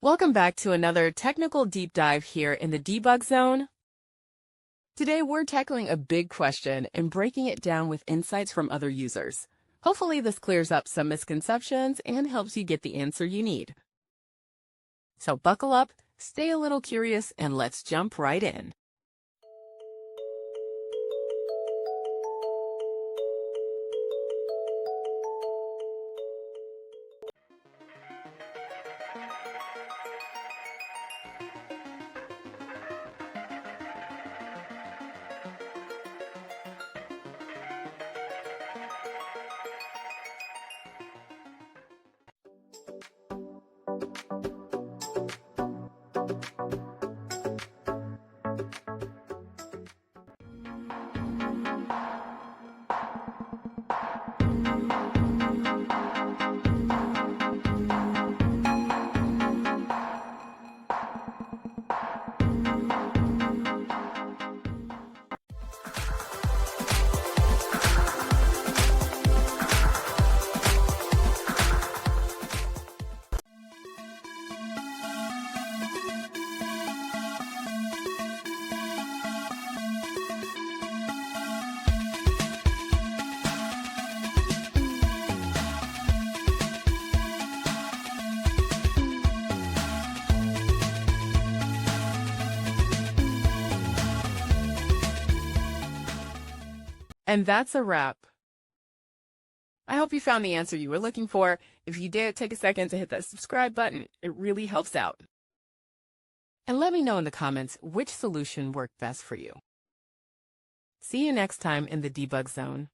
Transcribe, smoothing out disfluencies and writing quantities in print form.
Welcome back to another technical deep dive here in the debug zone. Today we're tackling a big question and breaking it down with insights from other users. Hopefully this clears up some misconceptions and helps you get the answer you need. So buckle up, stay a little curious, and let's jump right in. And that's a wrap. I hope you found the answer you were looking for. If you did, take a second to hit that subscribe button. It really helps out. And let me know in the comments which solution worked best for you. See you next time in the debug zone.